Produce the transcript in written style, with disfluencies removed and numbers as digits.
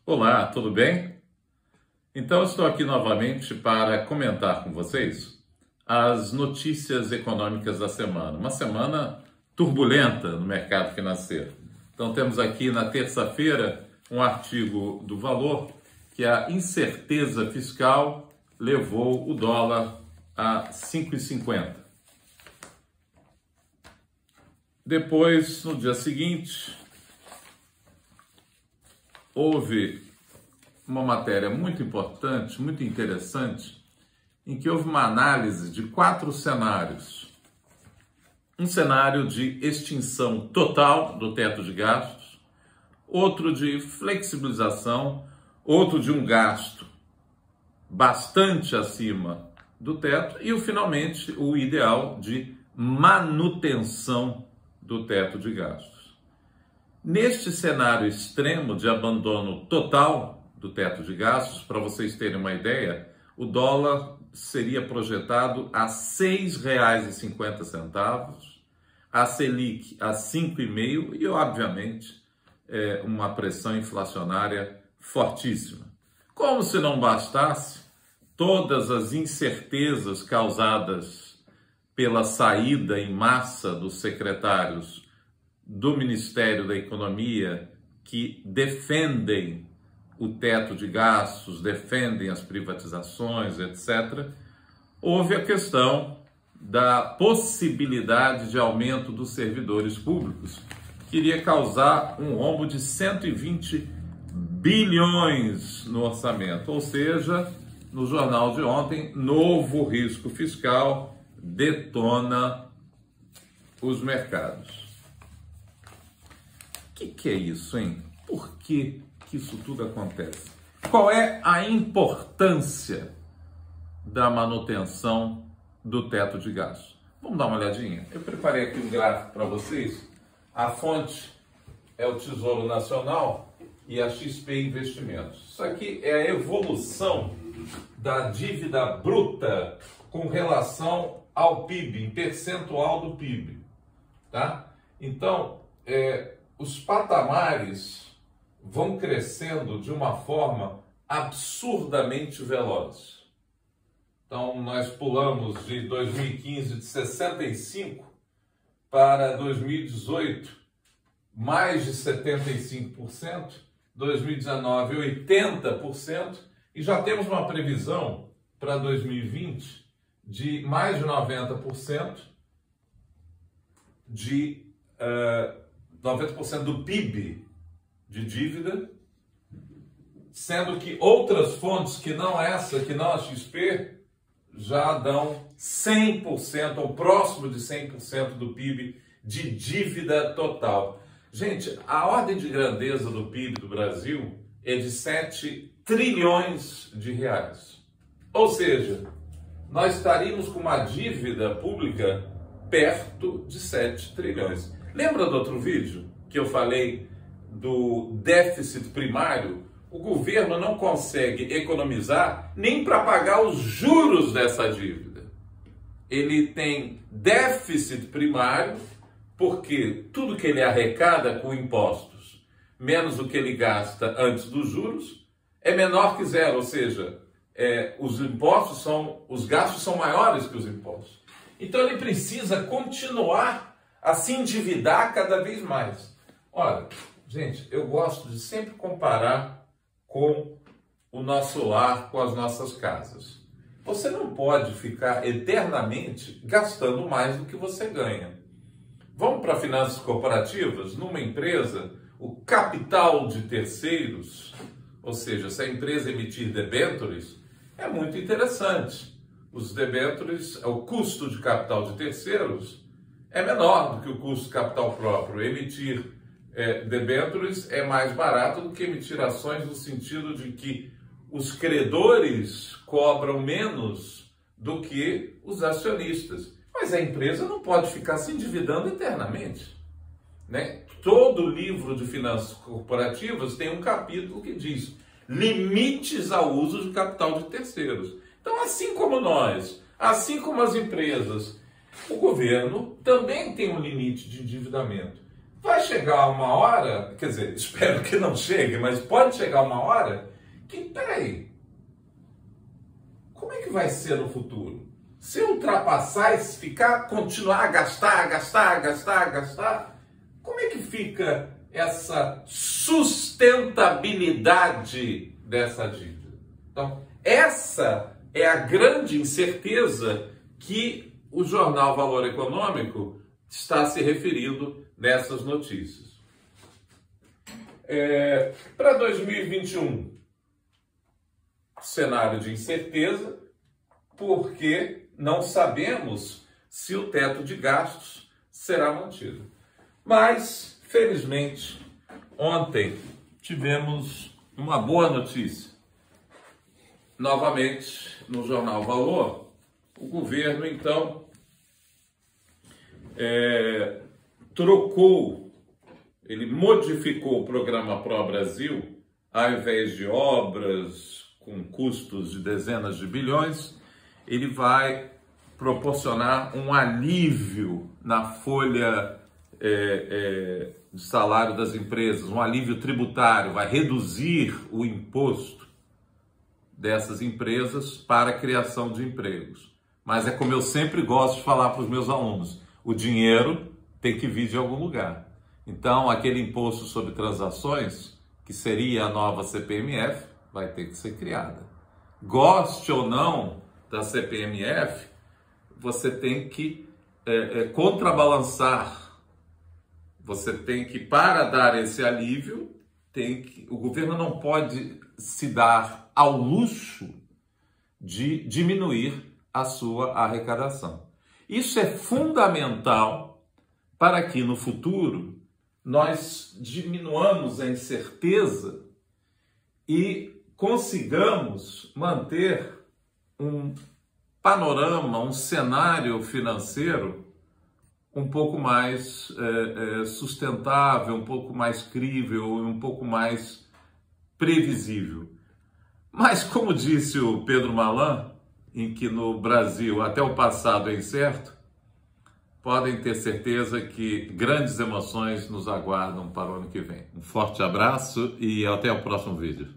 Olá, tudo bem? Então, estou aqui novamente para comentar com vocês as notícias econômicas da semana. Uma semana turbulenta no mercado financeiro. Então, temos aqui na terça-feira um artigo do Valor que a incerteza fiscal levou o dólar a 5,50. Depois, no dia seguinte, houve uma matéria muito importante, muito interessante, em que houve uma análise de 4 cenários. Um cenário de extinção total do teto de gastos, outro de flexibilização, outro de um gasto bastante acima do teto e, finalmente, o ideal de manutenção do teto de gastos. Neste cenário extremo de abandono total do teto de gastos, para vocês terem uma ideia, o dólar seria projetado a R$ 6,50, a Selic a 5,5% e, obviamente, uma pressão inflacionária fortíssima. Como se não bastasse, todas as incertezas causadas pela saída em massa dos secretários do Ministério da Economia, que defendem o teto de gastos, defendem as privatizações, etc., houve a questão da possibilidade de aumento dos servidores públicos, que iria causar um rombo de 120 bilhões no orçamento. Ou seja, no jornal de ontem, novo risco fiscal detona os mercados. O que é isso, hein? Por que isso tudo acontece? Qual é a importância da manutenção do teto de gastos? Vamos dar uma olhadinha? Eu preparei aqui um gráfico para vocês. A fonte é o Tesouro Nacional e a XP Investimentos. Isso aqui é a evolução da dívida bruta com relação ao PIB, em percentual do PIB. Tá? Então, os patamares vão crescendo de uma forma absurdamente veloz. Então, nós pulamos de 2015 de 65% para 2018, mais de 75%, 2019, 80%, e já temos uma previsão para 2020 de mais de 90% de 90% do PIB de dívida, sendo que outras fontes que não essa, que não a XP, já dão 100% ou próximo de 100% do PIB de dívida total. Gente, a ordem de grandeza do PIB do Brasil é de 7 trilhões de reais. Ou seja, nós estaríamos com uma dívida pública perto de 7 trilhões. Lembra do outro vídeo que eu falei do déficit primário? O governo não consegue economizar nem para pagar os juros dessa dívida. Ele tem déficit primário porque tudo que ele arrecada com impostos, menos o que ele gasta antes dos juros, é menor que zero, ou seja, os gastos são maiores que os impostos. Então ele precisa continuar a se endividar cada vez mais. Olha, gente, eu gosto de sempre comparar com o nosso lar, com as nossas casas. Você não pode ficar eternamente gastando mais do que você ganha. Vamos para finanças corporativas? Numa empresa, o capital de terceiros, ou seja, se a empresa emitir debêntures, é muito interessante. Os debêntures, o custo de capital de terceiros é menor do que o custo de capital próprio. Emitir debêntures é mais barato do que emitir ações, no sentido de que os credores cobram menos do que os acionistas. Mas a empresa não pode ficar se endividando eternamente, né? Todo livro de finanças corporativas tem um capítulo que diz limites ao uso de capital de terceiros. Então, assim como nós, assim como as empresas, o governo também tem um limite de endividamento. vai chegar uma hora, quer dizer, espero que não chegue, mas pode chegar uma hora que, peraí, como é que vai ser no futuro? Se ultrapassar e continuar a gastar, como é que fica essa sustentabilidade dessa dívida? Então, essa é a grande incerteza que o jornal Valor Econômico está se referindo nessas notícias. Para 2021, cenário de incerteza, porque não sabemos se o teto de gastos será mantido. Mas, felizmente, ontem tivemos uma boa notícia. Novamente, no jornal Valor, o governo, então, ele modificou o programa Pro Brasil, ao invés de obras com custos de dezenas de bilhões, ele vai proporcionar um alívio na folha de salário das empresas, um alívio tributário, vai reduzir o imposto dessas empresas para a criação de empregos. Mas é como eu sempre gosto de falar para os meus alunos, o dinheiro tem que vir de algum lugar. Então, aquele imposto sobre transações, que seria a nova CPMF, vai ter que ser criada. Goste ou não da CPMF, você tem que contrabalançar. Você tem que, para dar esse alívio, o governo não pode se dar ao luxo de diminuir a sua arrecadação. Isso é fundamental para que no futuro nós diminuamos a incerteza e consigamos manter um panorama, um cenário financeiro um pouco mais sustentável, um pouco mais crível, um pouco mais previsível. Mas, como disse o Pedro Malan, em que no Brasil até o passado é incerto, podem ter certeza que grandes emoções nos aguardam para o ano que vem. Um forte abraço e até o próximo vídeo.